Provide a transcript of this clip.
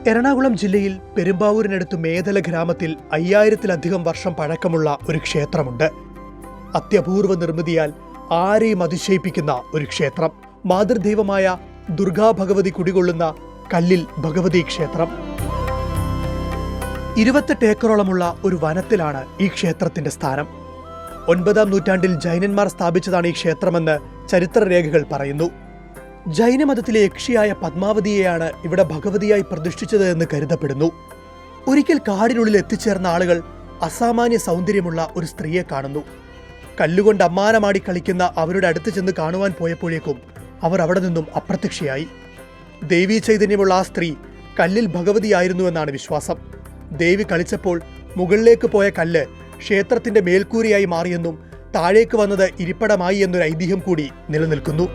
എറണാകുളം ജില്ലയിൽ പെരുമ്പാവൂരിനടുത്ത് മേദല ഗ്രാമത്തിൽ 5000-ലധികം വർഷം പഴക്കമുള്ള ഒരു ക്ഷേത്രമുണ്ട്. അത്യപൂർവ നിർമ്മിതിയാൽ ആരെയും അതിശയിപ്പിക്കുന്ന ഒരു ക്ഷേത്രം. മാതൃദൈവമായ ദുർഗാ ഭഗവതി കുടികൊള്ളുന്ന കല്ലിൽ ഭഗവതി ക്ഷേത്രം. 28 ഏക്കറോളമുള്ള ഒരു വനത്തിലാണ് ഈ ക്ഷേത്രത്തിന്റെ സ്ഥാനം. 9-ാം നൂറ്റാണ്ടിൽ ജൈനന്മാർ സ്ഥാപിച്ചതാണ് ഈ ക്ഷേത്രമെന്ന് ചരിത്രരേഖകൾ പറയുന്നു. ജൈനമതത്തിലെ യക്ഷിയായ പത്മാവതിയെയാണ് ഇവിടെ ഭഗവതിയായി പ്രതിഷ്ഠിച്ചത് എന്ന് കരുതപ്പെടുന്നു. ഒരിക്കൽ കാടിനുള്ളിൽ എത്തിച്ചേർന്ന ആളുകൾ അസാമാന്യ സൗന്ദര്യമുള്ള ഒരു സ്ത്രീയെ കാണുന്നു. കല്ലുകൊണ്ട് അമ്മാനമാടി കളിക്കുന്ന അവരുടെ അടുത്ത് ചെന്ന് കാണുവാൻ പോയപ്പോഴേക്കും അവർ അവിടെ നിന്നും അപ്രത്യക്ഷയായി. ദേവീ ചൈതന്യമുള്ള ആ സ്ത്രീ കല്ലിൽ ഭഗവതിയായിരുന്നുവെന്നാണ് വിശ്വാസം. ദേവി കളിച്ചപ്പോൾ മുകളിലേക്ക് പോയ കല്ല് ക്ഷേത്രത്തിന്റെ മേൽക്കൂരയായി മാറിയെന്നും താഴേക്ക് വന്നത് ഇരിപ്പിടമായി എന്നൊരു ഐതിഹ്യം കൂടി നിലനിൽക്കുന്നു.